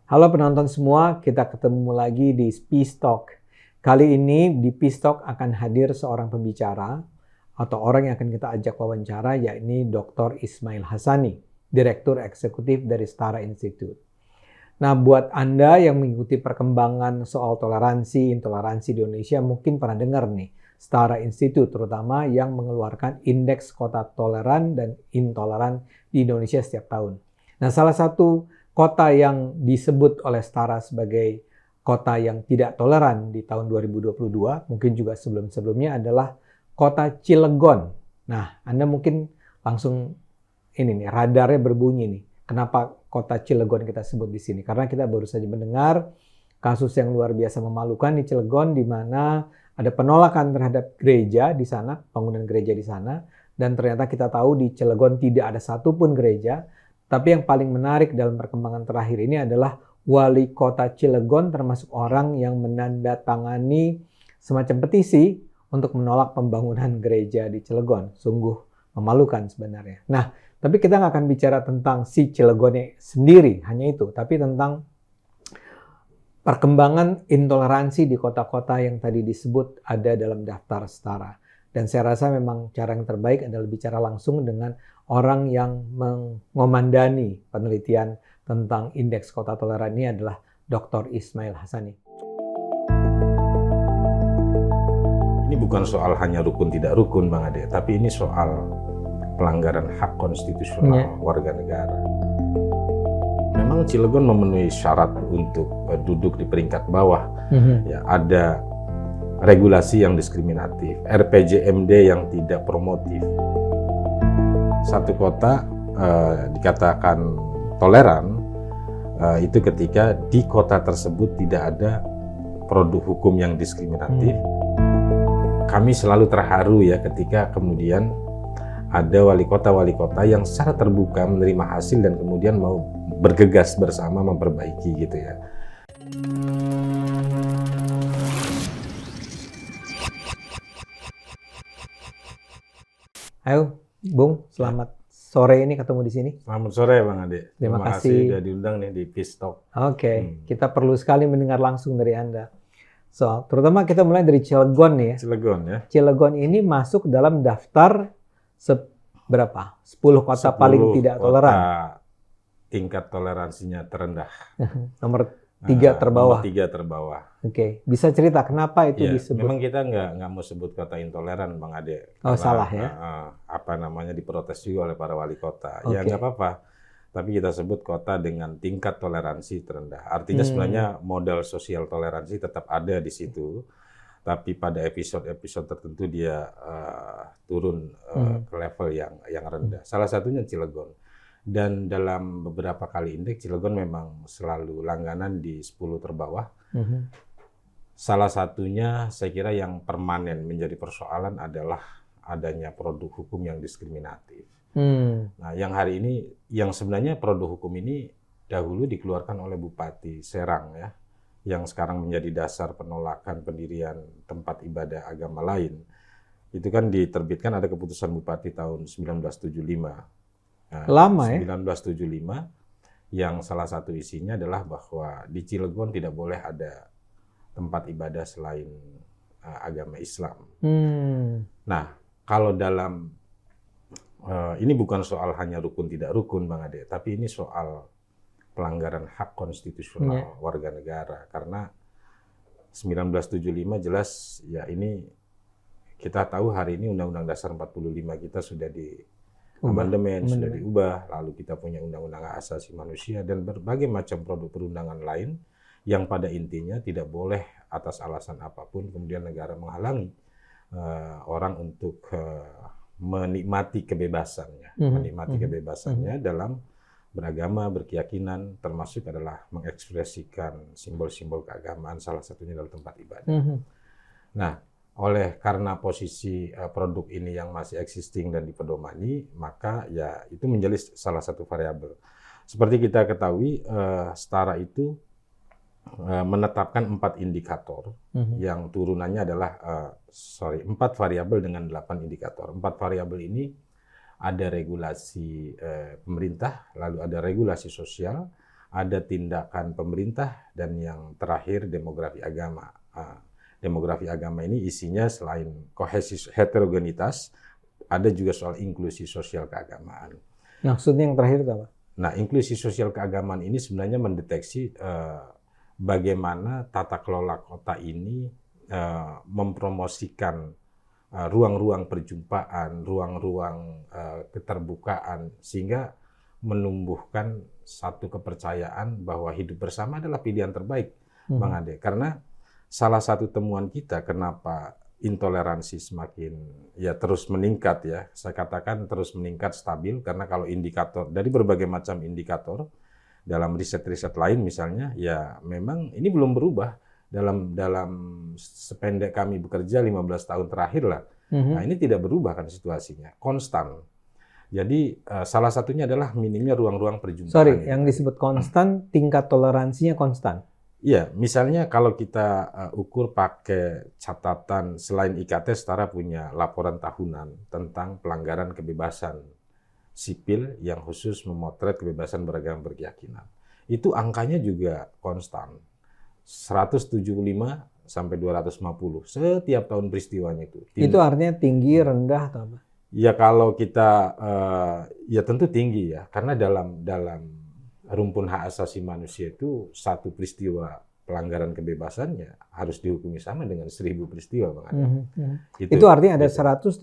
Halo penonton semua, kita ketemu lagi di Peace Talk. Kali ini di Peace Talk akan hadir seorang pembicara atau orang yang akan kita ajak wawancara, yakni Dr. Ismail Hassani, Direktur Eksekutif dari Setara Institute. Nah, buat Anda yang mengikuti perkembangan soal toleransi, intoleransi di Indonesia, mungkin pernah dengar nih, Setara Institute terutama yang mengeluarkan indeks kota toleran dan intoleran di Indonesia setiap tahun. Nah, salah satu kota yang disebut oleh Setara sebagai kota yang tidak toleran di tahun 2022, mungkin juga sebelum-sebelumnya adalah kota Cilegon. Nah, Anda mungkin langsung ini nih, radarnya berbunyi nih. Kenapa kota Cilegon kita sebut di sini? Karena kita baru saja mendengar kasus yang luar biasa memalukan di Cilegon, di mana ada penolakan terhadap gereja di sana, bangunan gereja di sana, dan ternyata kita tahu di Cilegon tidak ada satupun gereja. Tapi yang paling menarik dalam perkembangan terakhir ini adalah wali kota Cilegon termasuk orang yang menandatangani semacam petisi untuk menolak pembangunan gereja di Cilegon. Sungguh memalukan sebenarnya. Nah, tapi kita nggak akan bicara tentang si Cilegonnya sendiri, hanya itu. Tapi tentang perkembangan intoleransi di kota-kota yang tadi disebut ada dalam daftar Setara. Dan saya rasa memang cara yang terbaik adalah bicara langsung dengan orang yang mengomandani penelitian tentang indeks kota toleran ini adalah Dr. Ismail Hassani. Ini bukan soal hanya rukun tidak rukun, Bang Ade, tapi ini soal pelanggaran hak konstitusional warga negara. Memang Cilegon memenuhi syarat untuk duduk di peringkat bawah. Ya, ada regulasi yang diskriminatif, RPJMD yang tidak promotif. Satu kota dikatakan toleran itu ketika di kota tersebut tidak ada produk hukum yang diskriminatif. Kami selalu terharu ya ketika kemudian ada wali kota yang secara terbuka menerima hasil dan kemudian mau bergegas bersama memperbaiki gitu ya. Ayo, Bung, selamat sore ini ketemu di sini. Selamat sore, Bang Ade. Terima kasih sudah diundang nih di Peace Talk. Oke, kita perlu sekali mendengar langsung dari Anda. So, terutama kita mulai dari Cilegon nih ya. Cilegon ya. Cilegon ini masuk dalam daftar berapa? 10 kota paling tidak toleran. Tingkat toleransinya terendah. Nomor 3 terbawah. Nomor 3 terbawah. Oke, bisa cerita kenapa itu ya, disebut? Memang kita nggak mau sebut kota intoleran, Bang Ade. Oh, karena, salah ya? Diprotes juga oleh para wali kota. Ya nggak apa-apa. Tapi kita sebut kota dengan tingkat toleransi terendah. Artinya sebenarnya modal sosial toleransi tetap ada di situ. Tapi pada episode tertentu dia turun ke level yang rendah. Salah satunya Cilegon. Dan dalam beberapa kali indeks, Cilegon memang selalu langganan di 10 terbawah. Salah satunya saya kira yang permanen menjadi persoalan adalah adanya produk hukum yang diskriminatif. Nah, yang hari ini, yang sebenarnya produk hukum ini dahulu dikeluarkan oleh Bupati Serang ya, yang sekarang menjadi dasar penolakan pendirian tempat ibadah agama lain. Itu kan diterbitkan ada keputusan Bupati tahun 1975. Nah, lama ya? 1975 yang salah satu isinya adalah bahwa di Cilegon tidak boleh ada tempat ibadah selain agama Islam. Nah, kalau dalam ini bukan soal hanya rukun tidak rukun, Bang Ade, tapi ini soal pelanggaran hak konstitusional warga negara. Karena 1975 jelas ya, ini kita tahu hari ini Undang-Undang Dasar 45 kita sudah amandemen, sudah diubah, lalu kita punya Undang-Undang Hak Asasi Manusia dan berbagai macam produk perundangan lain yang pada intinya tidak boleh atas alasan apapun kemudian negara menghalangi orang untuk menikmati kebebasannya, dalam beragama, berkeyakinan, termasuk adalah mengekspresikan simbol-simbol keagamaan, salah satunya dalam tempat ibadah. Nah, karena posisi produk ini yang masih existing dan dipedomani, maka ya itu menjadi salah satu variabel. Seperti kita ketahui, Setara itu menetapkan 4 indikator yang turunannya adalah 4 variabel dengan 8 indikator. 4 variabel ini ada regulasi pemerintah, lalu ada regulasi sosial, ada tindakan pemerintah, dan yang terakhir demografi agama. Demografi agama ini isinya selain kohesi heterogenitas, ada juga soal inklusi sosial keagamaan. Maksudnya yang terakhir itu apa? Nah, inklusi sosial keagamaan ini sebenarnya mendeteksi bagaimana tata kelola kota ini mempromosikan ruang-ruang perjumpaan, ruang-ruang keterbukaan, sehingga menumbuhkan satu kepercayaan bahwa hidup bersama adalah pilihan terbaik, Bang Ade. Karena salah satu temuan kita kenapa intoleransi semakin terus meningkat, ya, saya katakan terus meningkat stabil, karena kalau indikator dari berbagai macam indikator dalam riset-riset lain misalnya, ya memang ini belum berubah dalam sependek kami bekerja 15 tahun terakhir lah. Nah, ini tidak berubah kan situasinya, konstan. Jadi salah satunya adalah minimnya ruang-ruang perjumpaan. Sorry, yang disebut konstan, tingkat toleransinya konstan. Iya, misalnya kalau kita ukur pakai catatan, selain IKT, Setara punya laporan tahunan tentang pelanggaran kebebasan sipil yang khusus memotret kebebasan beragama berkeyakinan. Itu angkanya juga konstan. 175 sampai 250 setiap tahun peristiwanya itu. Itu artinya tinggi, rendah atau apa? Ya kalau kita ya tentu tinggi ya, karena dalam rumpun hak asasi manusia itu satu peristiwa pelanggaran kebebasannya harus dihukumi sama dengan 1000 peristiwa, Bang Ade. Itu artinya ada 175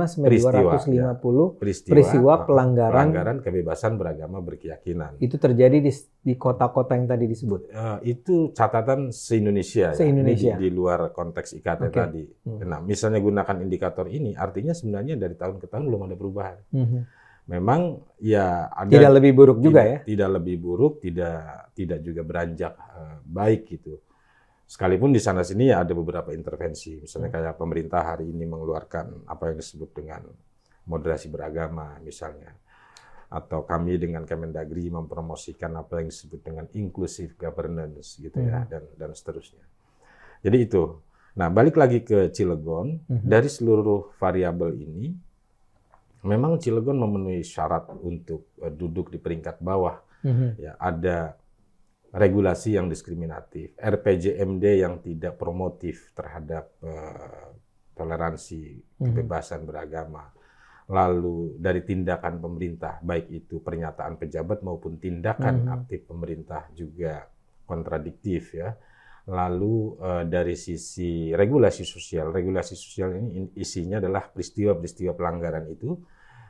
sampai 250 peristiwa pelanggaran kebebasan beragama berkeyakinan. Itu terjadi di kota-kota yang tadi disebut. Itu catatan se-Indonesia. Se-Indonesia. Ya. Di luar konteks IKT tadi. Nah, misalnya gunakan indikator ini, artinya sebenarnya dari tahun ke tahun belum ada perubahan. Memang ya ada, tidak lebih buruk juga ya? Tidak lebih buruk, tidak juga beranjak baik gitu. Sekalipun di sana sini ya ada beberapa intervensi, misalnya kayak pemerintah hari ini mengeluarkan apa yang disebut dengan moderasi beragama misalnya, atau kami dengan Kemendagri mempromosikan apa yang disebut dengan inclusive governance gitu ya, dan seterusnya. Jadi itu. Nah, balik lagi ke Cilegon, dari seluruh variabel ini memang Cilegon memenuhi syarat untuk duduk di peringkat bawah. Ya, ada regulasi yang diskriminatif, RPJMD yang tidak promotif terhadap toleransi kebebasan beragama. Lalu dari tindakan pemerintah, baik itu pernyataan pejabat maupun tindakan aktif pemerintah juga kontradiktif ya. Lalu dari sisi regulasi sosial ini isinya adalah peristiwa-peristiwa pelanggaran itu.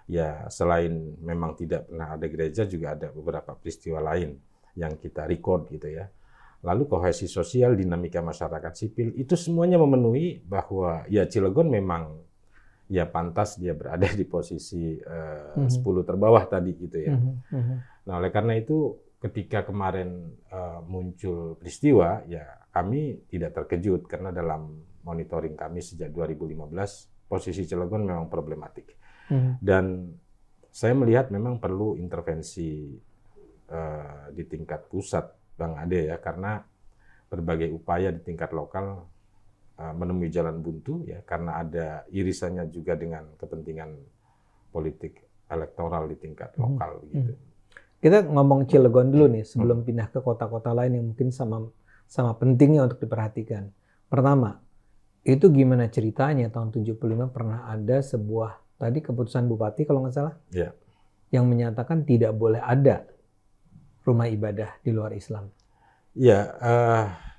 Ya selain memang tidak pernah ada gereja, juga ada beberapa peristiwa lain yang kita record gitu ya. Lalu kohesi sosial, dinamika masyarakat sipil, itu semuanya memenuhi bahwa ya Cilegon memang ya pantas dia berada di posisi 10 terbawah tadi gitu ya. Nah oleh karena itu ketika kemarin muncul peristiwa, ya kami tidak terkejut karena dalam monitoring kami sejak 2015 posisi Cilegon memang problematik. Dan saya melihat memang perlu intervensi di tingkat pusat, Bang Ade ya, karena berbagai upaya di tingkat lokal menemui jalan buntu ya, karena ada irisannya juga dengan kepentingan politik elektoral di tingkat lokal gitu. Kita ngomong Cilegon dulu nih sebelum pindah ke kota-kota lain yang mungkin sama pentingnya untuk diperhatikan. Pertama, itu gimana ceritanya tahun 75 pernah ada sebuah tadi keputusan bupati kalau nggak salah, yang menyatakan tidak boleh ada rumah ibadah di luar Islam. Ya,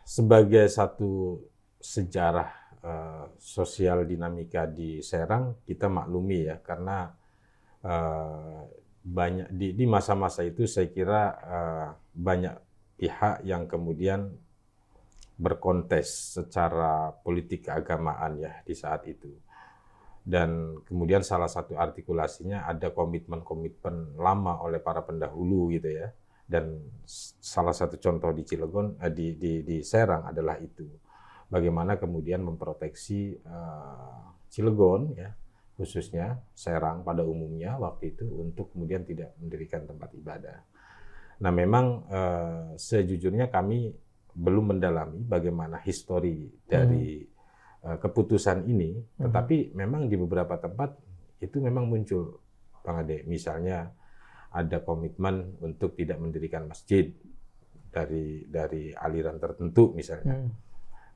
sebagai satu sejarah sosial dinamika di Serang, kita maklumi ya, karena banyak di masa-masa itu saya kira banyak pihak yang kemudian berkontes secara politik keagamaan ya di saat itu. Dan kemudian salah satu artikulasinya ada komitmen-komitmen lama oleh para pendahulu gitu ya. Dan salah satu contoh di Cilegon, di Serang adalah itu. Bagaimana kemudian memproteksi Cilegon ya, khususnya Serang pada umumnya waktu itu untuk kemudian tidak mendirikan tempat ibadah. Nah memang sejujurnya kami belum mendalami bagaimana histori dari keputusan ini, tetapi memang di beberapa tempat itu memang muncul, Bang Ade. Misalnya ada komitmen untuk tidak mendirikan masjid dari aliran tertentu misalnya.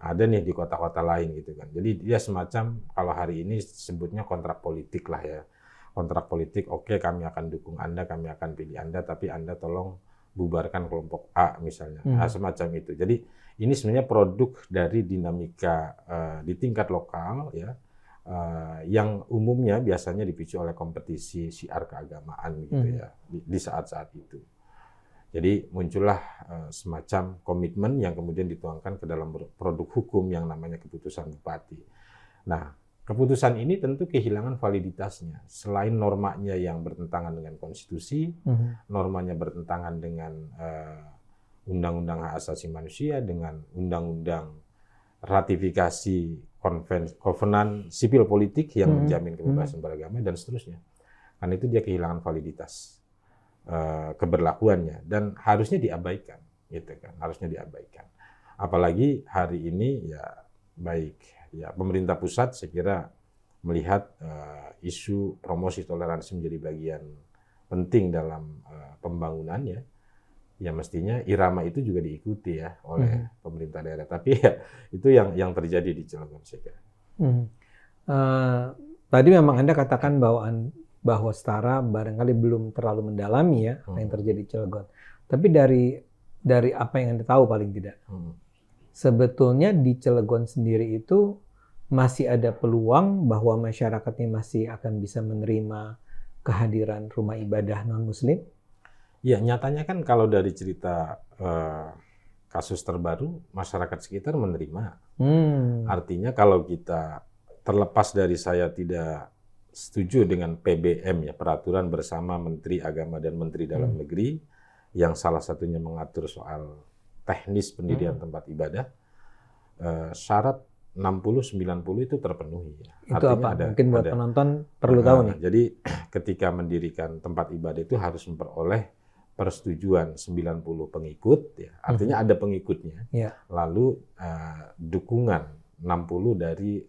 Ada nih di kota-kota lain gitu kan. Jadi dia semacam kalau hari ini sebutnya kontrak politik lah ya. Kontrak politik, oke, kami akan dukung Anda, kami akan pilih Anda, tapi Anda tolong bubarkan kelompok A misalnya. Nah, semacam itu. Jadi ini sebenarnya produk dari dinamika di tingkat lokal ya, yang umumnya biasanya dipicu oleh kompetisi syiar keagamaan gitu ya di saat-saat itu. Jadi muncullah semacam komitmen yang kemudian dituangkan ke dalam produk hukum yang namanya keputusan bupati. Nah, keputusan ini tentu kehilangan validitasnya. Selain normanya yang bertentangan dengan konstitusi, normanya bertentangan dengan undang-undang hak asasi manusia, dengan undang-undang ratifikasi kovenan sipil politik yang menjamin kebebasan beragama dan seterusnya. Karena itu dia kehilangan validitas keberlakuannya dan harusnya diabaikan, gitu kan? Harusnya diabaikan. Apalagi hari ini ya baik ya pemerintah pusat saya kira melihat isu promosi toleransi menjadi bagian penting dalam pembangunannya. Ya mestinya irama itu juga diikuti ya oleh pemerintah daerah. Tapi ya itu yang terjadi di Cilegon saya kira. Tadi memang Anda katakan bahwa Setara barangkali belum terlalu mendalami ya apa yang terjadi di Cilegon. Tapi dari apa yang Anda tahu paling tidak, sebetulnya di Cilegon sendiri itu masih ada peluang bahwa masyarakatnya masih akan bisa menerima kehadiran rumah ibadah non-Muslim? Ya nyatanya kan kalau dari cerita kasus terbaru, masyarakat sekitar menerima. Artinya kalau kita terlepas dari saya tidak setuju dengan PBM ya, peraturan bersama Menteri Agama dan Menteri Dalam Negeri yang salah satunya mengatur soal teknis pendirian tempat ibadah, syarat 60-90 itu terpenuhi. Itu artinya apa? Mungkin buat penonton perlu tahu nih. Jadi ketika mendirikan tempat ibadah itu harus memperoleh persetujuan 90 pengikut, ya. Artinya ada pengikutnya. Lalu dukungan 60 dari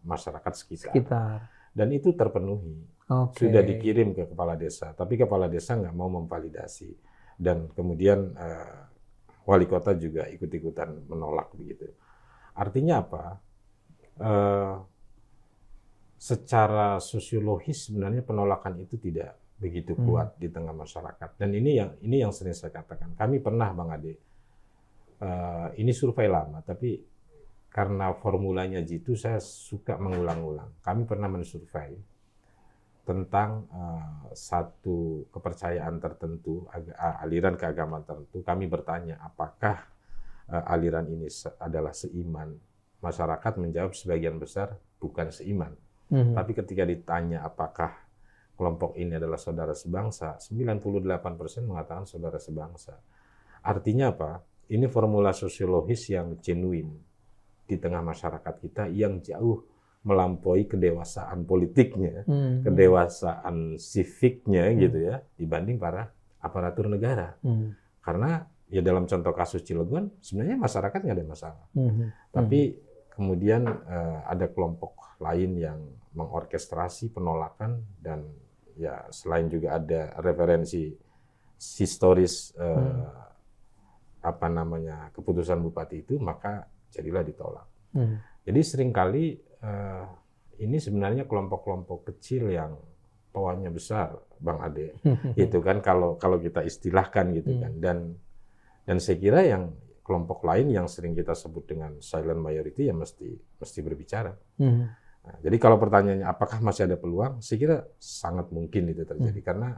masyarakat sekitar. Dan itu terpenuhi. Sudah dikirim ke kepala desa, tapi kepala desa nggak mau memvalidasi. Dan kemudian wali kota juga ikut-ikutan menolak begitu. Artinya apa? Secara sosiologis sebenarnya penolakan itu tidak begitu kuat di tengah masyarakat. Dan ini yang sering saya katakan. Kami pernah Bang Ade, ini survei lama, tapi karena formulanya jitu, saya suka mengulang-ulang. Kami pernah mensurvei tentang satu kepercayaan tertentu, aliran keagamaan tertentu. Kami bertanya, apakah aliran ini adalah seiman? Masyarakat menjawab sebagian besar bukan seiman. Tapi ketika ditanya apakah kelompok ini adalah saudara sebangsa, 98% mengatakan saudara sebangsa. Artinya apa? Ini formula sosiologis yang genuine di tengah masyarakat kita yang jauh melampaui kedewasaan politiknya, kedewasaan siviknya gitu ya, dibanding para aparatur negara. Karena ya dalam contoh kasus Cilegon, sebenarnya masyarakat nggak ada masalah. Tapi kemudian ada kelompok lain yang mengorkestrasi penolakan dan ya selain juga ada referensi historis keputusan bupati itu, maka jadilah ditolak. Jadi seringkali ini sebenarnya kelompok-kelompok kecil yang pawanya besar, Bang Ade. Itu kan kalau kita istilahkan gitu kan. Dan saya kira yang kelompok lain yang sering kita sebut dengan silent majority ya mesti berbicara. Nah, jadi kalau pertanyaannya apakah masih ada peluang, saya kira sangat mungkin itu terjadi karena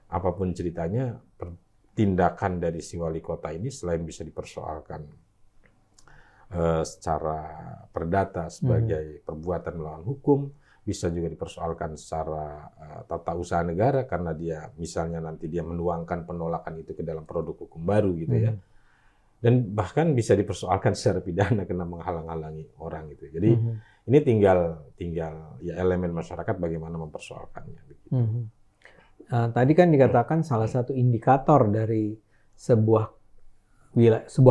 apapun ceritanya tindakan dari si wali kota ini selain bisa dipersoalkan secara perdata sebagai perbuatan melawan hukum, bisa juga dipersoalkan secara tata usaha negara karena dia misalnya nanti dia menuangkan penolakan itu ke dalam produk hukum baru gitu ya. Dan bahkan bisa dipersoalkan secara pidana karena menghalang-halangi orang gitu. Jadi ini tinggal ya elemen masyarakat bagaimana mempersoalkannya. Begitu. Tadi kan dikatakan salah satu indikator dari sebuah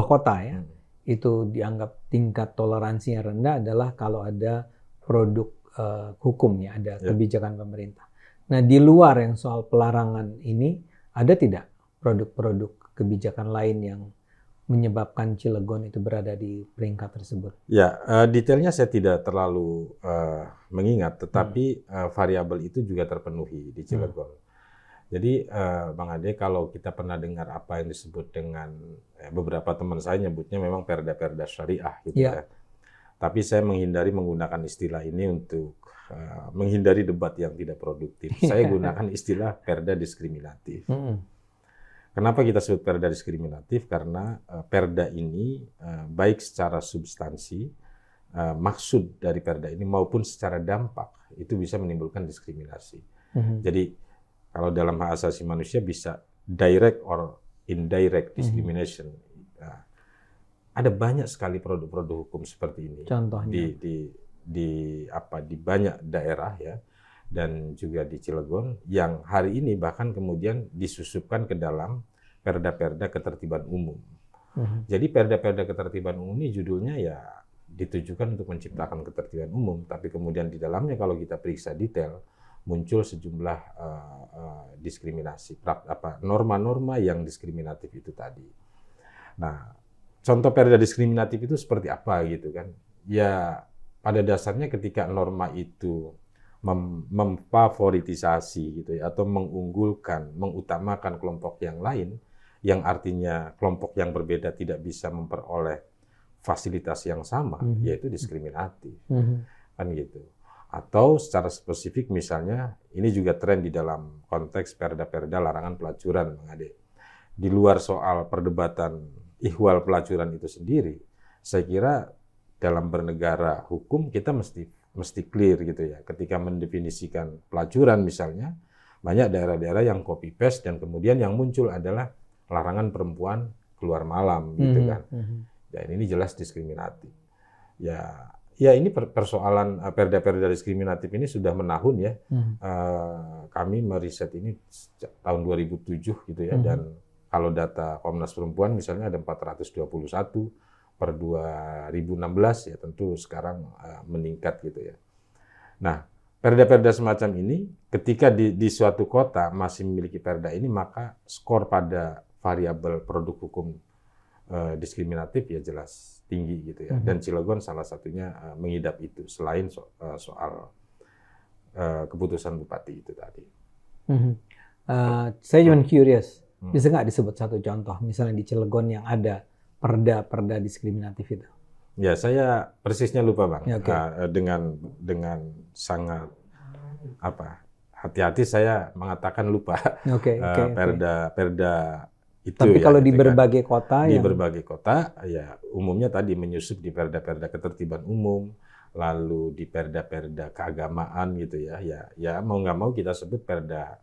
kota ya, itu dianggap tingkat toleransinya rendah adalah kalau ada produk hukum ya, ada kebijakan pemerintah. Nah di luar yang soal pelarangan ini, ada tidak produk-produk kebijakan lain yang menyebabkan Cilegon itu berada di peringkat tersebut? Ya, detailnya saya tidak terlalu mengingat, tetapi variabel itu juga terpenuhi di Cilegon. Jadi Bang Ade, kalau kita pernah dengar apa yang disebut dengan beberapa teman saya nyebutnya memang perda-perda syariah gitu ya. Tapi saya menghindari menggunakan istilah ini untuk menghindari debat yang tidak produktif. Saya gunakan istilah perda diskriminatif. Kenapa kita sebut perda diskriminatif? Karena perda ini baik secara substansi, maksud dari perda ini maupun secara dampak itu bisa menimbulkan diskriminasi. Jadi kalau dalam hak asasi manusia bisa direct or indirect discrimination. Ada banyak sekali produk-produk hukum seperti ini. Contohnya di banyak daerah ya. Dan juga di Cilegon, yang hari ini bahkan kemudian disusupkan ke dalam perda-perda ketertiban umum. Jadi perda-perda ketertiban umum ini judulnya ya ditujukan untuk menciptakan ketertiban umum, tapi kemudian di dalamnya kalau kita periksa detail, muncul sejumlah diskriminasi, norma-norma yang diskriminatif itu tadi. Nah, contoh perda diskriminatif itu seperti apa gitu kan? Ya, pada dasarnya ketika norma itu memfavoritisasi gitu ya, atau mengunggulkan, mengutamakan kelompok yang lain, yang artinya kelompok yang berbeda tidak bisa memperoleh fasilitas yang sama, yaitu diskriminatif, kan gitu. Atau secara spesifik misalnya, ini juga tren di dalam konteks perda-perda larangan pelacuran, Bang Ade. Di luar soal perdebatan ihwal pelacuran itu sendiri, saya kira dalam bernegara hukum kita mesti clear gitu ya. Ketika mendefinisikan pelacuran misalnya, banyak daerah-daerah yang copy paste dan kemudian yang muncul adalah larangan perempuan keluar malam gitu kan. Dan ini jelas diskriminatif. Ya ini persoalan perda-perda diskriminatif ini sudah menahun ya. Kami meriset ini tahun 2007 gitu ya, dan kalau data Komnas Perempuan misalnya ada 421 per 2016 ya, tentu sekarang meningkat gitu ya. Nah, perda-perda semacam ini ketika di suatu kota masih memiliki perda ini, maka skor pada variabel produk hukum diskriminatif ya jelas tinggi gitu ya. Dan Cilegon salah satunya mengidap itu, selain soal keputusan bupati itu tadi. Saya cuma curious, bisa nggak disebut satu contoh misalnya di Cilegon yang ada perda-perda diskriminatif itu? Ya, saya persisnya lupa Bang. Ya, okay. Dengan sangat hati-hati saya mengatakan lupa. Perda itu. Tapi ya, kalau di berbagai kota, berbagai kota ya umumnya tadi menyusup di perda-perda ketertiban umum, lalu di perda-perda keagamaan gitu ya. Ya mau nggak mau kita sebut perda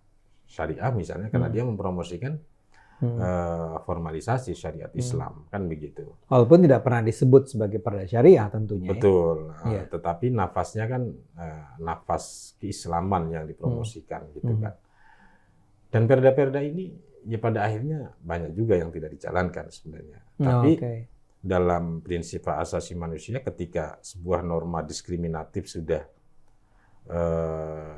syariah misalnya, karena dia mempromosikan formalisasi syariat Islam, kan begitu. Walaupun tidak pernah disebut sebagai perda syariah tentunya. Betul, ya. Tetapi nafasnya kan nafas keislaman yang dipromosikan gitu kan. Dan perda-perda ini ya pada akhirnya banyak juga yang tidak dijalankan sebenarnya. Tapi dalam prinsip hak asasi manusia, ketika sebuah norma diskriminatif sudah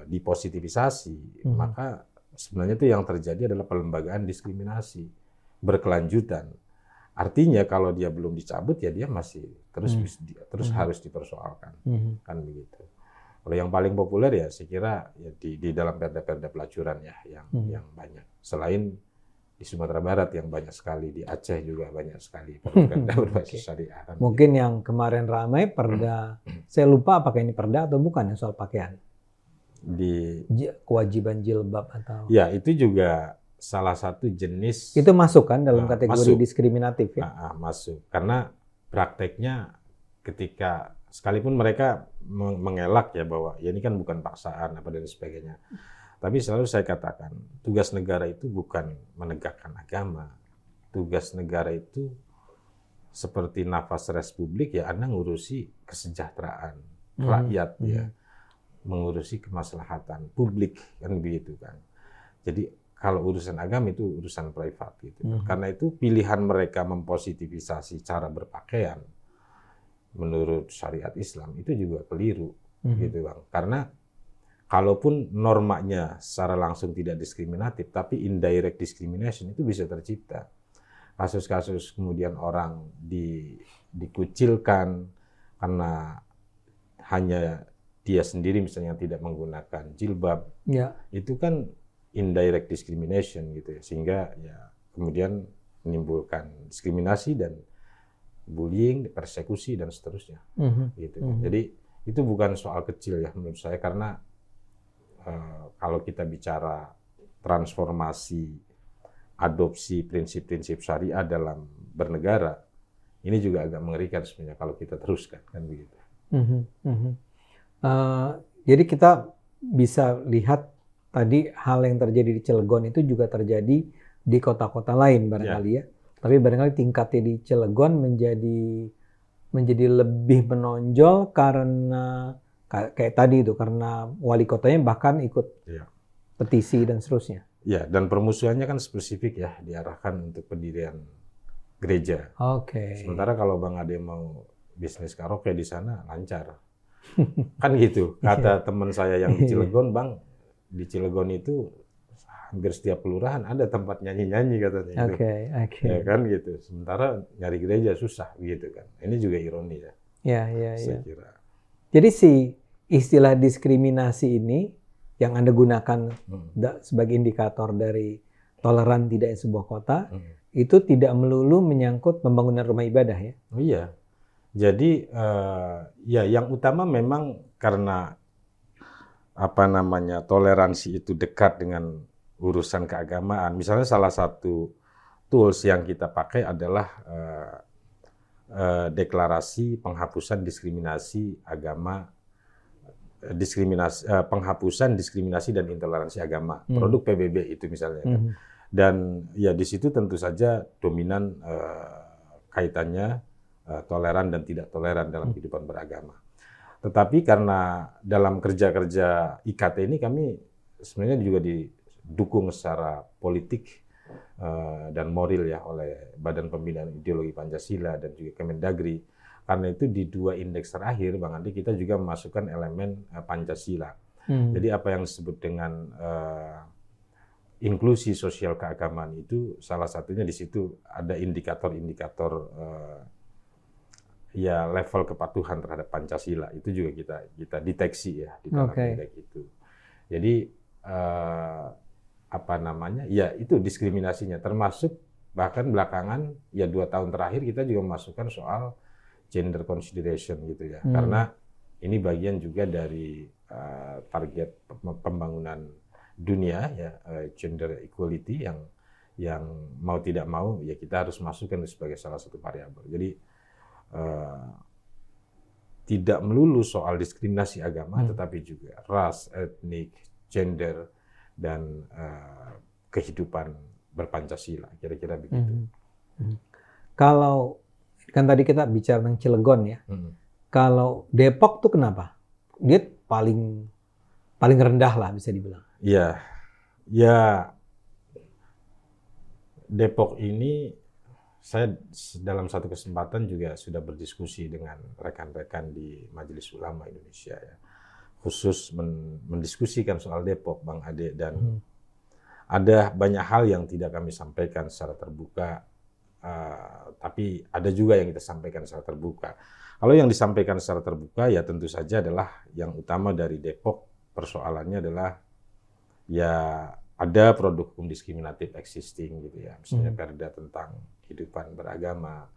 dipositivisasi, maka sebenarnya itu yang terjadi adalah pelembagaan diskriminasi berkelanjutan. Artinya kalau dia belum dicabut ya dia masih terus harus dipersoalkan, kan begitu. Kalau yang paling populer ya saya kira ya di dalam perda-perda pelacuran ya yang banyak. Selain di Sumatera Barat yang banyak sekali, di Aceh juga banyak sekali perda berbasis syariah. Kan mungkin gitu. Yang kemarin ramai perda, saya lupa apakah ini perda atau bukan yang soal pakaian. Di kewajiban jilbab atau ya itu juga salah satu jenis itu masuk kan dalam kategori diskriminatif ya? Masuk, karena prakteknya ketika sekalipun mereka mengelak ya bahwa ya ini kan bukan paksaan apa dan sebagainya, tapi selalu saya katakan tugas negara itu bukan menegakkan agama, tugas negara itu seperti nafas republik ya, Anda ngurusi kesejahteraan rakyat ya, mengurusi kemaslahatan publik kan begitu kan. Jadi kalau urusan agama itu urusan privat gitu. Karena itu pilihan mereka mempositivisasi cara berpakaian menurut syariat Islam itu juga keliru gitu Bang. Karena kalaupun normanya secara langsung tidak diskriminatif, tapi indirect discrimination itu bisa tercipta. kasus-kasus kemudian orang dikucilkan karena hanya dia sendiri misalnya tidak menggunakan jilbab, itu kan indirect discrimination gitu ya, sehingga ya kemudian menimbulkan diskriminasi dan bullying, persekusi dan seterusnya. Gitu. Jadi itu bukan soal kecil ya menurut saya, karena kalau kita bicara transformasi adopsi prinsip-prinsip syariah dalam bernegara, ini juga agak mengerikan sebenarnya kalau kita teruskan kan begitu. Jadi kita bisa lihat tadi hal yang terjadi di Cilegon itu juga terjadi di kota-kota lain barangkali ya. Tapi barangkali tingkatnya di Cilegon menjadi lebih menonjol karena kayak tadi itu, karena wali kotanya bahkan ikut petisi dan seterusnya. Ya, dan permusuhannya kan spesifik ya, diarahkan untuk pendirian gereja. Sementara kalau Bang Ade mau bisnis karaoke di sana lancar. Kan gitu, kata teman saya yang di Cilegon, Bang, di Cilegon itu hampir setiap kelurahan ada tempat nyanyi-nyanyi katanya. Ya kan gitu. Sementara nyari gereja susah gitu kan. Ini juga ironi ya. Saya kira. Jadi si istilah diskriminasi ini yang Anda gunakan sebagai indikator dari toleran tidaknya sebuah kota, itu tidak melulu menyangkut pembangunan rumah ibadah ya? Oh iya. Jadi ya yang utama memang karena toleransi itu dekat dengan urusan keagamaan. Misalnya salah satu tools yang kita pakai adalah deklarasi penghapusan diskriminasi agama, penghapusan diskriminasi dan intoleransi agama, produk PBB itu misalnya. Dan ya di situ tentu saja dominan kaitannya toleran dan tidak toleran dalam kehidupan beragama. Tetapi karena dalam kerja-kerja IKT ini kami sebenarnya juga didukung secara politik dan moral ya oleh Badan Pembinaan Ideologi Pancasila dan juga Kemendagri. Karena itu di 2 indeks terakhir, Bang Andi, kita juga memasukkan elemen Pancasila. Jadi apa yang disebut dengan inklusi sosial keagamaan itu salah satunya di situ ada indikator-indikator ya level kepatuhan terhadap Pancasila. Itu juga kita deteksi ya di dalam indeks itu. Jadi ya itu diskriminasinya, termasuk bahkan belakangan ya 2 tahun terakhir kita juga memasukkan soal gender consideration gitu ya, karena ini bagian juga dari target pembangunan dunia ya, gender equality yang mau tidak mau ya kita harus masukkan sebagai salah satu variabel. Jadi tidak melulu soal diskriminasi agama, tetapi juga ras, etnik, gender, dan kehidupan berpancasila, kira-kira begitu. Kalau kan tadi kita bicara tentang Cilegon ya, kalau Depok tuh kenapa? Dia paling rendah lah bisa dibilang. Ya Depok ini saya dalam satu kesempatan juga sudah berdiskusi dengan rekan-rekan di Majelis Ulama Indonesia ya, khusus mendiskusikan soal Depok, Bang Ade, dan ada banyak hal yang tidak kami sampaikan secara terbuka, tapi ada juga yang kita sampaikan secara terbuka. Kalau yang disampaikan secara terbuka ya tentu saja adalah yang utama dari Depok persoalannya adalah ya ada produk hukum diskriminatif existing gitu ya, misalnya perda tentang kehidupan beragama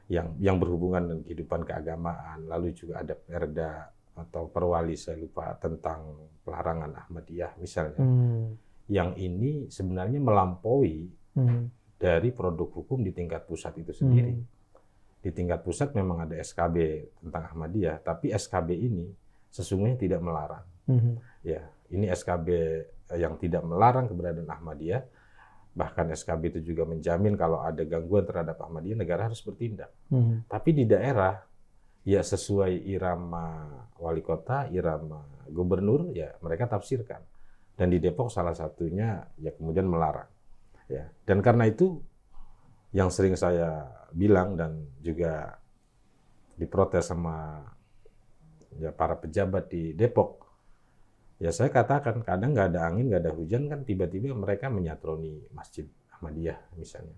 yang berhubungan dengan kehidupan keagamaan, lalu juga ada perda atau perwali saya lupa tentang pelarangan Ahmadiyah misalnya. Yang ini sebenarnya melampaui dari produk hukum di tingkat pusat itu sendiri. Di tingkat pusat memang ada SKB tentang Ahmadiyah, tapi SKB ini sesungguhnya tidak melarang. Ya, ini SKB yang tidak melarang keberadaan Ahmadiyah, bahkan SKB itu juga menjamin kalau ada gangguan terhadap Ahmadiyah, negara harus bertindak. Tapi di daerah, ya sesuai irama wali kota, irama gubernur, ya mereka tafsirkan. Dan di Depok salah satunya ya kemudian melarang. Ya, dan karena itu yang sering saya bilang dan juga diprotes sama ya para pejabat di Depok, ya saya katakan kadang nggak ada angin, nggak ada hujan kan tiba-tiba mereka menyatroni Masjid Ahmadiyah misalnya.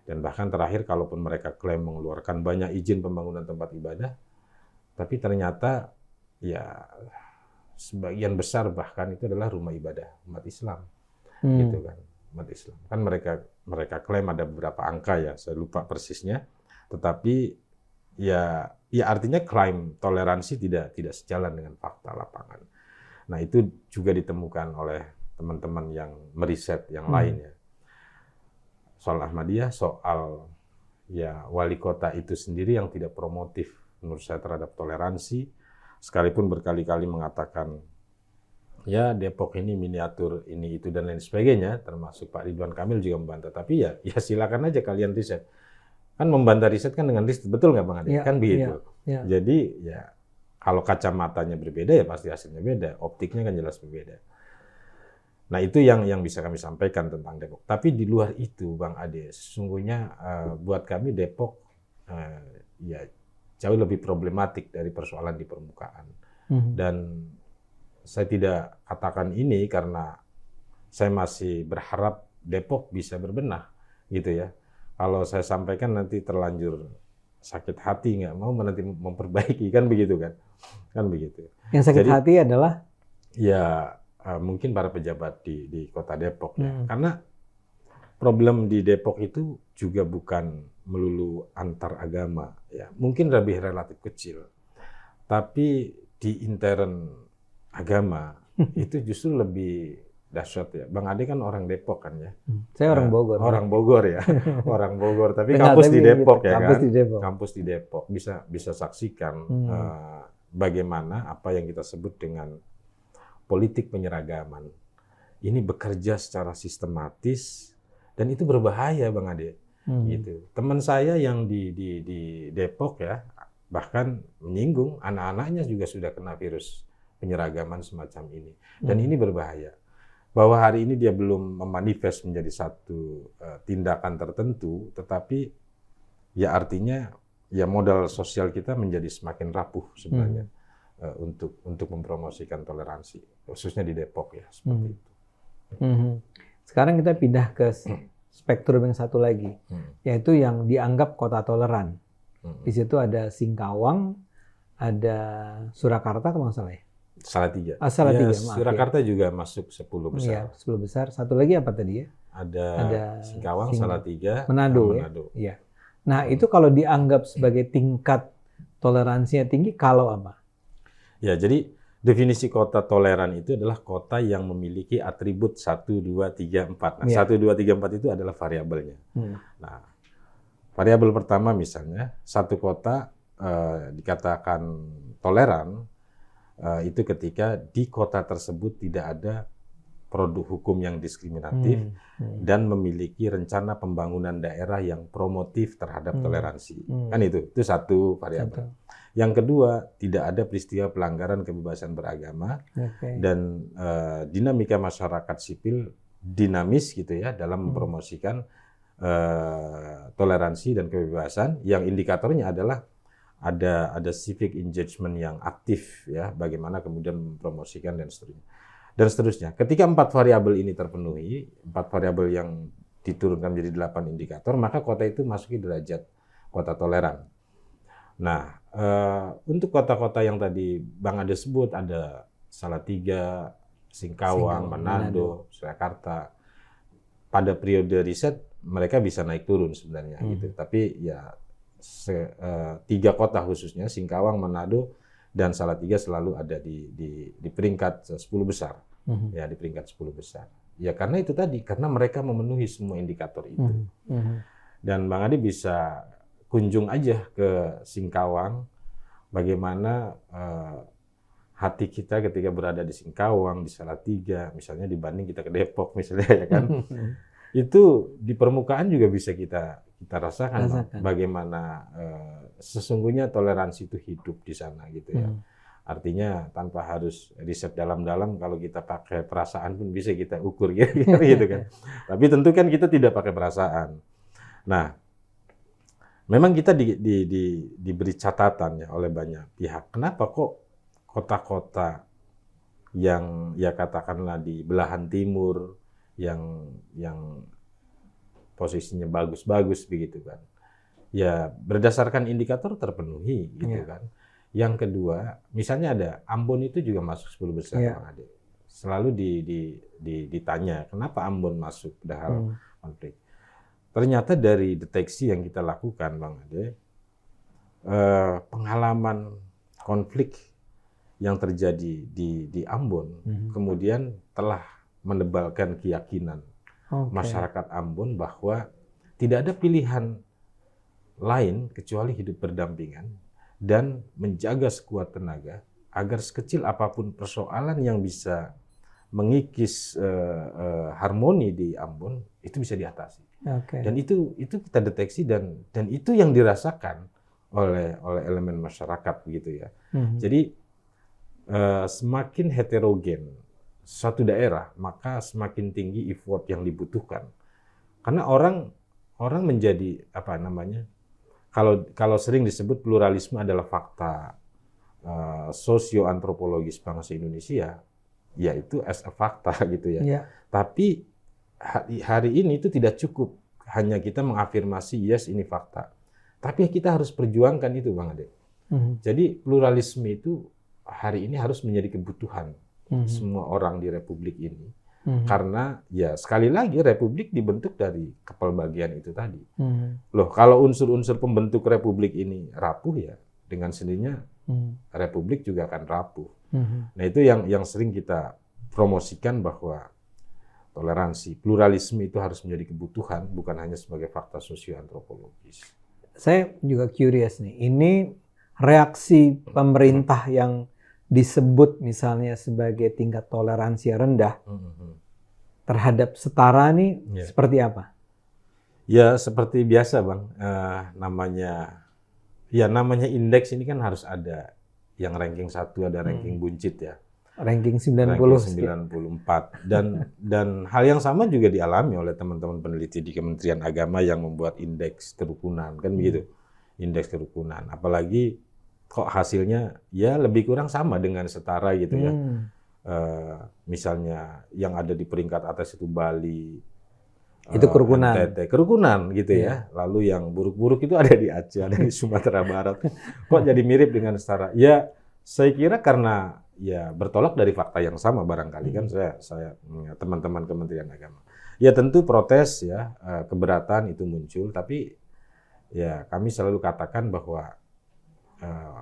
Dan bahkan terakhir kalaupun mereka klaim mengeluarkan banyak izin pembangunan tempat ibadah, tapi ternyata ya sebagian besar bahkan itu adalah rumah ibadah umat Islam, gitu kan, umat Islam. Kan mereka klaim ada beberapa angka ya, saya lupa persisnya, tetapi ya artinya klaim toleransi tidak sejalan dengan fakta lapangan. Nah itu juga ditemukan oleh teman-teman yang meriset yang lainnya. Soal Ahmadiyah, soal ya wali kota itu sendiri yang tidak promotif menurut saya terhadap toleransi, sekalipun berkali-kali mengatakan ya Depok ini miniatur ini itu dan lain sebagainya, termasuk Pak Ridwan Kamil juga membantah. Tapi ya silakan aja kalian riset. Kan membantah riset kan dengan riset, betul nggak Bang Ade? Ya, kan begitu. Ya. Jadi ya kalau kacamatanya berbeda ya pasti hasilnya beda, optiknya kan jelas berbeda. Nah itu yang bisa kami sampaikan tentang Depok. Tapi di luar itu Bang Ade, sesungguhnya buat kami Depok ya jauh lebih problematik dari persoalan di permukaan. Dan saya tidak katakan ini karena saya masih berharap Depok bisa berbenah, gitu ya. Kalau saya sampaikan nanti terlanjur sakit hati, nggak mau nanti memperbaiki, kan begitu kan? Kan begitu. Yang sakit hati adalah? Ya mungkin para pejabat di kota Depok ya. Karena problem di Depok itu juga bukan melulu antar agama ya, mungkin lebih relatif kecil, tapi di intern agama itu justru lebih dahsyat ya. Bang Ade kan orang Depok kan ya. Saya orang Bogor. Orang Bogor ya, orang Bogor. Tapi kampus di Depok gitu, ya kampus kan. Di Depok. Kampus di Depok bisa saksikan bagaimana apa yang kita sebut dengan politik penyeragaman ini bekerja secara sistematis dan itu berbahaya Bang Ade. Gitu. Teman saya yang di Depok ya bahkan menyinggung anak-anaknya juga sudah kena virus penyeragaman semacam ini dan ini berbahaya. Bahwa hari ini dia belum memanifest menjadi satu tindakan tertentu, tetapi ya artinya ya modal sosial kita menjadi semakin rapuh sebenarnya untuk mempromosikan toleransi, khususnya di Depok ya seperti itu. Sekarang kita pindah ke spektrum yang satu lagi, yaitu yang dianggap kota toleran. Di situ ada Singkawang, ada Surakarta kalau nggak salah ya? Salatiga. Salatiga, ya, Surakarta juga masuk 10 besar. Iya, 10 besar. Satu lagi apa tadi ya? Ada Singkawang, Salatiga, Manado. Ya. Nah, itu kalau dianggap sebagai tingkat toleransinya tinggi, kalau apa? Ya, jadi definisi kota toleran itu adalah kota yang memiliki atribut 1, 2, 3, 4. Nah, 1, 2, 3, 4 itu adalah variabelnya. Nah, variabel pertama misalnya, satu kota dikatakan toleran, itu ketika di kota tersebut tidak ada produk hukum yang diskriminatif dan memiliki rencana pembangunan daerah yang promotif terhadap toleransi. Kan itu satu variabel. Yang kedua, tidak ada peristiwa pelanggaran kebebasan beragama dan dinamika masyarakat sipil dinamis gitu ya dalam mempromosikan toleransi dan kebebasan yang indikatornya adalah ada civic engagement yang aktif ya, bagaimana kemudian mempromosikan dan seterusnya. Ketika 4 variabel ini terpenuhi, 4 variabel yang diturunkan menjadi 8 indikator, maka kota itu masuki derajat kota toleran. Nah, untuk kota-kota yang tadi Bang Ade sebut ada Salatiga, Singkawang, Manado, Surakarta. Pada periode riset mereka bisa naik turun sebenarnya gitu. Tapi ya 3 kota khususnya Singkawang, Manado, dan Salatiga selalu ada di peringkat 10 besar. Ya, di peringkat 10 besar. Ya karena itu tadi, karena mereka memenuhi semua indikator itu. Dan Bang Ade bisa kunjung aja ke Singkawang, bagaimana hati kita ketika berada di Singkawang, di Salatiga, misalnya dibanding kita ke Depok misalnya ya kan. Itu di permukaan juga bisa kita rasakan. Bagaimana sesungguhnya toleransi itu hidup di sana gitu ya. Artinya tanpa harus riset dalam-dalam, kalau kita pakai perasaan pun bisa kita ukur gitu kan. Tapi tentu kan kita tidak pakai perasaan. Nah, memang kita diberi catatan ya oleh banyak pihak. Kenapa kok kota-kota yang ya katakanlah di belahan timur yang posisinya bagus-bagus begitu kan. Ya berdasarkan indikator terpenuhi gitu kan. Yang kedua, misalnya ada Ambon itu juga masuk 10 besar Bang Ade. Selalu ditanya kenapa Ambon masuk padahal konflik. Ternyata dari deteksi yang kita lakukan Bang Ade, pengalaman konflik yang terjadi di Ambon kemudian telah menebalkan keyakinan masyarakat Ambon bahwa tidak ada pilihan lain kecuali hidup berdampingan dan menjaga sekuat tenaga agar sekecil apapun persoalan yang bisa mengikis harmoni di Ambon itu bisa diatasi. Dan itu kita deteksi dan itu yang dirasakan oleh elemen masyarakat begitu ya. Jadi semakin heterogen suatu daerah maka semakin tinggi effort yang dibutuhkan. Karena orang menjadi apa namanya? Kalau sering disebut pluralisme adalah fakta sosioantropologis bangsa Indonesia, yaitu as a fakta gitu ya. Tapi hari ini itu tidak cukup hanya kita mengafirmasi yes ini fakta. Tapi kita harus perjuangkan itu Bang Ade. Jadi pluralisme itu hari ini harus menjadi kebutuhan semua orang di Republik ini. Karena ya sekali lagi Republik dibentuk dari kepelbagian itu tadi. Loh kalau unsur-unsur pembentuk Republik ini rapuh ya dengan sendirinya Republik juga akan rapuh. Nah itu yang sering kita promosikan bahwa toleransi, pluralisme itu harus menjadi kebutuhan bukan hanya sebagai fakta sosioantropologis. Saya juga curious nih, ini reaksi pemerintah yang disebut misalnya sebagai tingkat toleransi rendah terhadap setara nih seperti apa? Ya seperti biasa Bang, namanya indeks ini kan harus ada yang ranking 1, ada ranking buncit ya. Ranking 90. Ranking 94. Dan hal yang sama juga dialami oleh teman-teman peneliti di Kementerian Agama yang membuat indeks kerukunan kan begitu. Indeks kerukunan. Apalagi kok hasilnya ya lebih kurang sama dengan setara gitu ya. Misalnya yang ada di peringkat atas itu Bali, itu kerukunan, NTT, kerukunan gitu ya. Lalu yang buruk-buruk itu ada di Aceh, ada di Sumatera Barat. Kok jadi mirip dengan setara? Ya saya kira karena ya bertolak dari fakta yang sama barangkali kan saya teman-teman Kementerian Agama. Ya tentu protes ya, keberatan itu muncul, tapi ya kami selalu katakan bahwa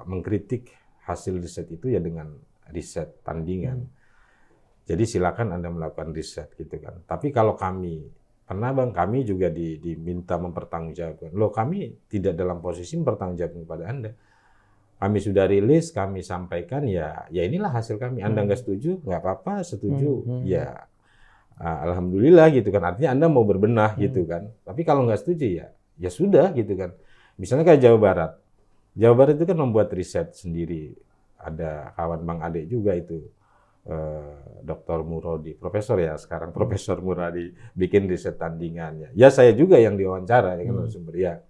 mengkritik hasil riset itu ya dengan riset tandingan. Jadi silakan Anda melakukan riset gitu kan. Tapi kalau kami kami juga diminta mempertanggungjawabkan. Loh kami tidak dalam posisi mempertanggungjawabkan kepada Anda. Kami sudah rilis, kami sampaikan ya inilah hasil kami. Anda nggak setuju, nggak apa-apa. Setuju, ya alhamdulillah gitu kan. Artinya Anda mau berbenah gitu kan. Tapi kalau nggak setuju ya sudah gitu kan. Misalnya kayak Jawa Barat. Jawa Barat itu kan membuat riset sendiri. Ada kawan Bang Ade juga itu, Dr. Muradi, profesor ya sekarang, Profesor Muradi bikin riset tandingannya. Ya saya juga yang diwawancara ya kan sumber ya.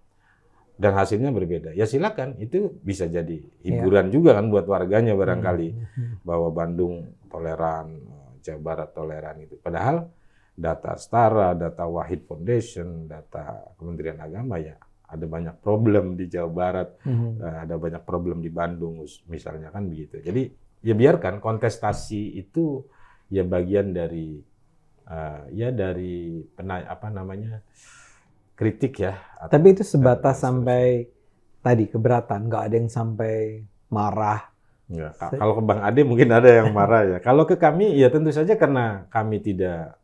Dan hasilnya berbeda. Ya silakan, itu bisa jadi hiburan juga kan buat warganya barangkali bahwa Bandung toleran, Jawa Barat toleran itu. Padahal data Setara, data Wahid Foundation, data Kementerian Agama ya ada banyak problem di Jawa Barat, ada banyak problem di Bandung misalnya kan begitu. Jadi ya biarkan kontestasi itu ya bagian dari kritik ya. Tapi itu sebatas sampai tadi keberatan, nggak ada yang sampai marah. Ya, kalau ke Bang Ade mungkin ada yang marah ya. Kalau ke kami ya tentu saja karena kami tidak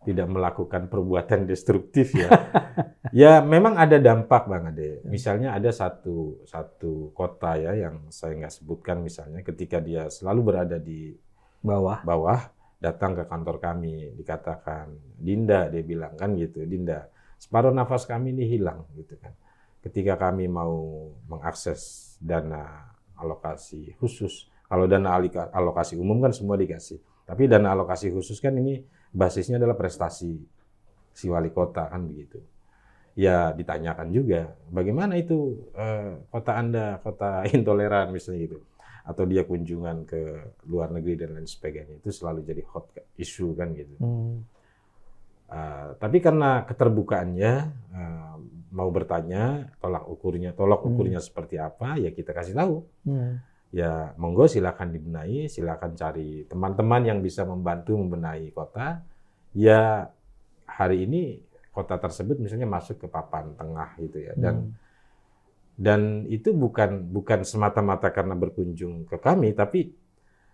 melakukan perbuatan destruktif ya. Ya memang ada dampak Bang Ade. Misalnya ada satu kota ya yang saya nggak sebutkan misalnya ketika dia selalu berada di bawah datang ke kantor kami dikatakan Dinda, dia bilang kan gitu, Dinda separuh nafas kami ini hilang gitu kan. Ketika kami mau mengakses dana alokasi khusus, kalau dana alokasi umum kan semua dikasih, tapi dana alokasi khusus kan ini basisnya adalah prestasi si wali kota kan begitu. Ya ditanyakan juga, bagaimana itu kota Anda kota intoleran misalnya gitu, atau dia kunjungan ke luar negeri dan lain sebagainya, itu selalu jadi hot issue kan gitu. Tapi karena keterbukaannya mau bertanya, tolak ukurnya seperti apa, ya kita kasih tahu. Ya monggo silakan dibenahi, silakan cari teman-teman yang bisa membantu membenahi kota. Ya hari ini kota tersebut misalnya masuk ke papan tengah gitu ya, dan itu bukan semata-mata karena berkunjung ke kami, tapi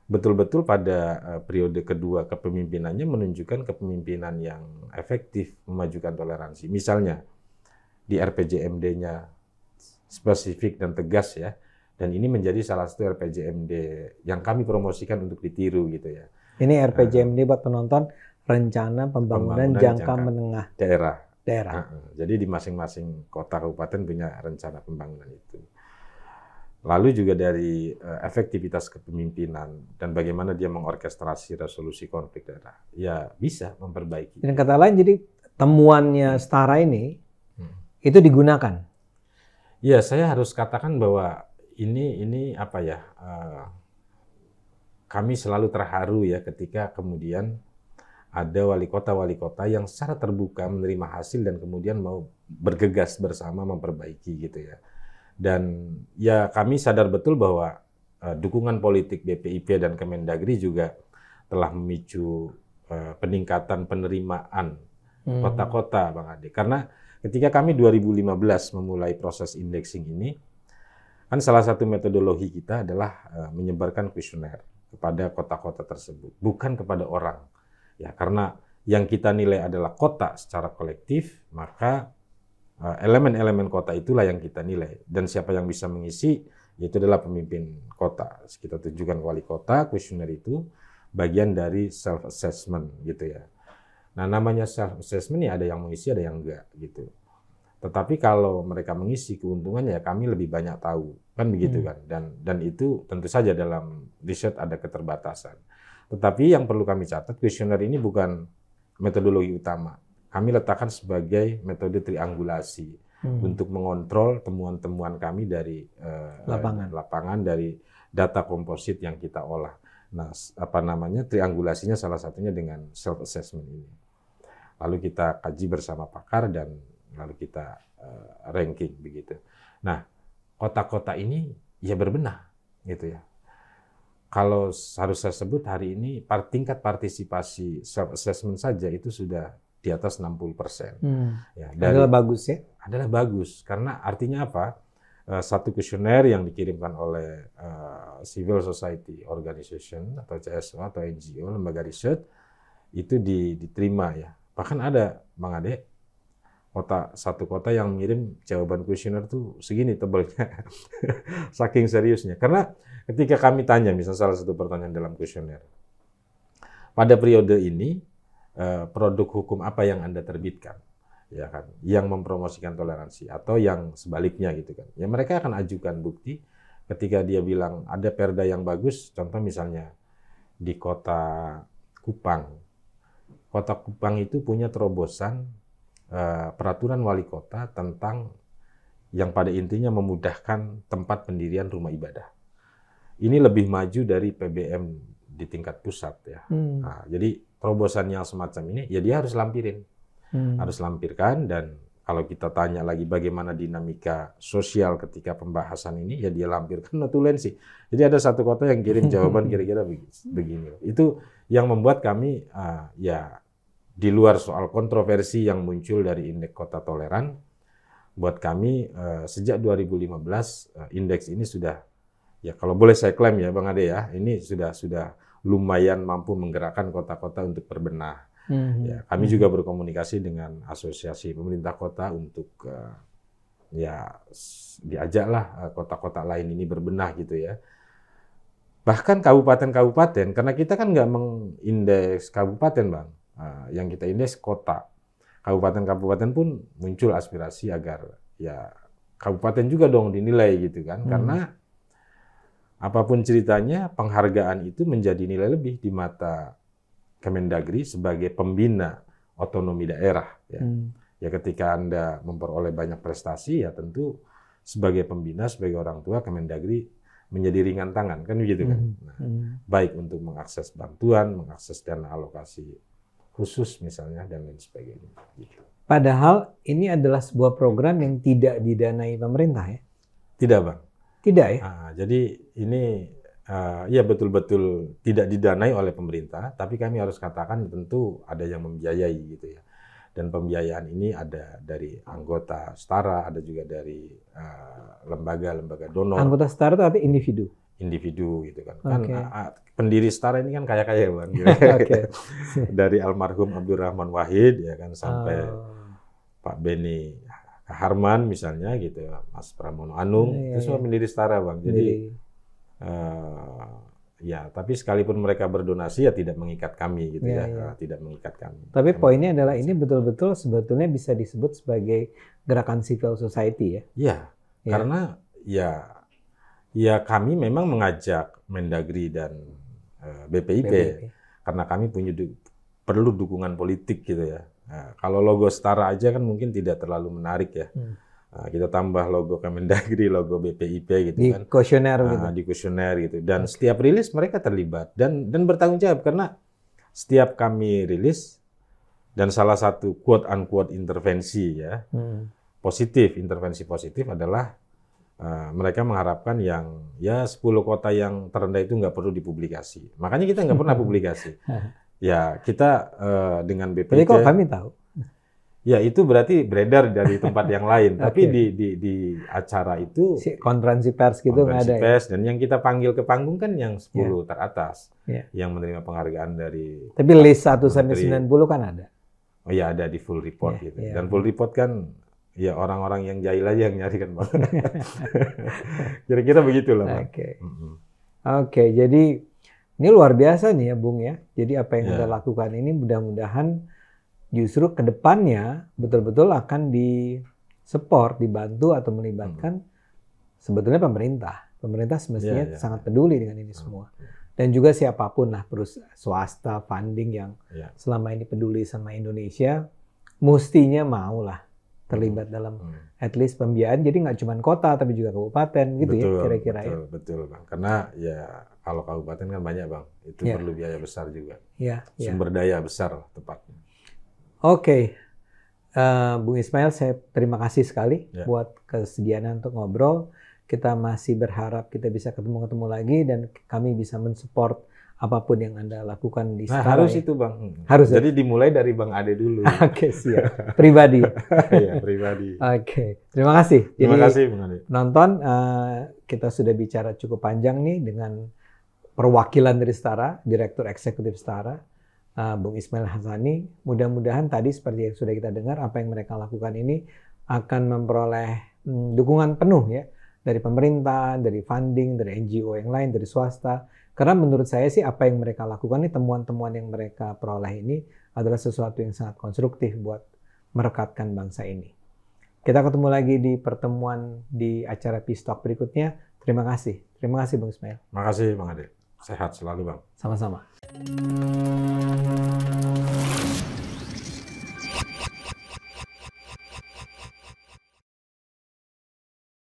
betul-betul pada periode kedua kepemimpinannya menunjukkan kepemimpinan yang efektif memajukan toleransi. Misalnya di RPJMD-nya spesifik dan tegas ya, dan ini menjadi salah satu RPJMD yang kami promosikan untuk ditiru gitu ya. Ini RPJMD buat penonton, Rencana Pembangunan Jangka Menengah Daerah. Daerah. Jadi di masing-masing kota kabupaten punya rencana pembangunan itu. Lalu juga dari efektivitas kepemimpinan dan bagaimana dia mengorkestrasi resolusi konflik daerah, ya bisa memperbaiki. Dan kata lain, jadi temuannya Setara ini itu digunakan. Ya, saya harus katakan bahwa ini apa ya? Kami selalu terharu ya ketika kemudian ada wali kota yang secara terbuka menerima hasil dan kemudian mau bergegas bersama memperbaiki gitu ya. Dan ya kami sadar betul bahwa dukungan politik BPIP dan Kemendagri juga telah memicu peningkatan penerimaan kota-kota, Bang Ade. Karena ketika kami 2015 memulai proses indexing ini, kan salah satu metodologi kita adalah menyebarkan kuesioner kepada kota-kota tersebut, bukan kepada orang. Ya, karena yang kita nilai adalah kota secara kolektif, maka elemen-elemen kota itulah yang kita nilai. Dan siapa yang bisa mengisi, itu adalah pemimpin kota. Kita tunjukkan wali kota, kuesioner itu bagian dari self-assessment gitu ya. Nah, namanya self-assessment ya ada yang mengisi, ada yang enggak gitu. Tetapi kalau mereka mengisi keuntungannya, ya kami lebih banyak tahu. Kan begitu kan. Dan itu tentu saja dalam riset ada keterbatasan. Tetapi yang perlu kami catat, kuesioner ini bukan metodologi utama. Kami letakkan sebagai metode triangulasi untuk mengontrol temuan-temuan kami dari lapangan, dari data komposit yang kita olah. Nah, triangulasinya salah satunya dengan self-assessment ini. Lalu kita kaji bersama pakar dan lalu kita ranking begitu. Nah, kota-kota ini ya berbenah gitu ya. Kalau harus saya sebut hari ini tingkat partisipasi self-assessment saja itu sudah di atas 60%. Ya, adalah bagus ya? Adalah bagus, karena artinya apa? Satu kuesioner yang dikirimkan oleh Civil Society Organization atau CSO atau NGO, lembaga riset, itu diterima ya. Bahkan ada, Bang Ade, satu kota yang mengirim jawaban kuesioner tuh segini tebalnya, saking seriusnya. Karena ketika kami tanya, misalnya salah satu pertanyaan dalam kuesioner, pada periode ini produk hukum apa yang Anda terbitkan, ya kan, yang mempromosikan toleransi atau yang sebaliknya gitu kan? Ya mereka akan ajukan bukti. Ketika dia bilang ada perda yang bagus, contoh misalnya di kota Kupang itu punya terobosan peraturan wali kota tentang yang pada intinya memudahkan tempat pendirian rumah ibadah. Ini lebih maju dari PBM di tingkat pusat ya. Nah, jadi terobosan yang semacam ini ya dia harus lampirin. Harus lampirkan, dan kalau kita tanya lagi bagaimana dinamika sosial ketika pembahasan ini, ya dia lampirkan notulensi. Jadi ada satu kota yang kirim jawaban kira-kira begini. Itu yang membuat kami ya di luar soal kontroversi yang muncul dari indeks kota toleran, buat kami sejak 2015 indeks ini sudah, ya kalau boleh saya klaim ya Bang Ade ya, ini sudah lumayan mampu menggerakkan kota-kota untuk berbenah. Ya, kami juga berkomunikasi dengan asosiasi pemerintah kota untuk ya diajaklah kota-kota lain ini berbenah gitu ya. Bahkan kabupaten-kabupaten, karena kita kan nggak mengindeks kabupaten Bang, yang kita indeks kota. Kabupaten-kabupaten pun muncul aspirasi agar ya kabupaten juga dong dinilai gitu kan, karena apapun ceritanya penghargaan itu menjadi nilai lebih di mata Kemendagri sebagai pembina otonomi daerah ya. Ya ketika Anda memperoleh banyak prestasi ya tentu sebagai pembina, sebagai orang tua, Kemendagri menjadi ringan tangan kan begitu kan. Nah, baik untuk mengakses bantuan, mengakses dana alokasi khusus misalnya dan lain sebagainya. Gitu. Padahal ini adalah sebuah program yang tidak didanai pemerintah ya? Tidak, Bang. Tidak ya? Jadi ini ya betul-betul tidak didanai oleh pemerintah, tapi kami harus katakan tentu ada yang membiayai gitu ya. Dan pembiayaan ini ada dari anggota Setara, ada juga dari lembaga-lembaga donor. Anggota Setara itu artinya individu? Individu gitu kan. Okay. Kan pendiri Setara ini kan kaya-kaya Bang. Okay. Dari almarhum Abdurrahman Wahid ya kan sampai Pak Beni Harman misalnya gitu, Mas Pramono Anung, itu semua pendiri Setara Bang. Jadi ya, tapi sekalipun mereka berdonasi ya tidak mengikat kami gitu ya. Tidak mengikat kami. Tapi poinnya adalah ini betul-betul sebetulnya bisa disebut sebagai gerakan civil society ya? Iya. Karena ya kami memang mengajak Mendagri dan BPIP karena kami perlu dukungan politik gitu ya. Nah, kalau logo Setara aja kan mungkin tidak terlalu menarik ya. Kita tambah logo Kemendagri, logo BPIP gitu di kan. Kuesioner gitu. Di kuesioner gitu. Dan setiap rilis mereka terlibat dan bertanggung jawab karena setiap kami rilis dan salah satu quote unquote intervensi ya. Intervensi positif adalah mereka mengharapkan yang 10 kota yang terendah itu nggak perlu dipublikasi. Makanya kita nggak pernah publikasi. Ya kita dengan BPIP. Jadi kok kami tahu? Ya itu berarti beredar dari tempat yang lain. Tapi di acara itu konferensi pers gitu nggak ada. Pers, dan yang kita panggil ke panggung kan yang 10 teratas yang menerima penghargaan dari. Tapi list 1 sampai 90 kan ada. Oh ya ada di full report gitu. Dan full report kan ya orang-orang yang jahil aja yang nyari kan Bang. Kira-kira begitulah Bang. Oke, jadi ini luar biasa nih ya Bung ya. Jadi apa yang Anda lakukan ini mudah-mudahan justru ke depannya betul-betul akan di-support, dibantu atau melibatkan sebetulnya pemerintah. Pemerintah semestinya sangat peduli dengan ini semua. Dan juga siapapun lah, swasta, funding yang selama ini peduli sama Indonesia, mestinya mau lah terlibat dalam at least pembiayaan. Jadi nggak cuma kota tapi juga kabupaten gitu ya kira-kira ya. Betul Bang. Karena ya kalau kabupaten kan banyak Bang. Itu perlu biaya besar juga. Sumber daya besar tepatnya. Oke, Bung Ismail, saya terima kasih sekali buat kesediaan untuk ngobrol. Kita masih berharap kita bisa ketemu lagi dan kami bisa mensupport apapun yang Anda lakukan di Setara. Harus itu Bang. Harus. Jadi dimulai dari Bang Ade dulu. Oke, siap. Pribadi. Iya, pribadi. Oke, terima kasih. Terima kasih Bang Ade. Nonton, kita sudah bicara cukup panjang nih dengan perwakilan dari Setara, Direktur Eksekutif Setara. Bung Ismail Hassani, mudah-mudahan tadi seperti yang sudah kita dengar, apa yang mereka lakukan ini akan memperoleh dukungan penuh ya dari pemerintah, dari funding, dari NGO yang lain, dari swasta. Karena menurut saya sih apa yang mereka lakukan ini, temuan-temuan yang mereka peroleh ini adalah sesuatu yang sangat konstruktif buat merekatkan bangsa ini. Kita ketemu lagi di pertemuan di acara Peace Talk berikutnya. Terima kasih. Terima kasih Bung Ismail. Terima kasih Bang Ade. Sehat selalu Bang. Sama-sama.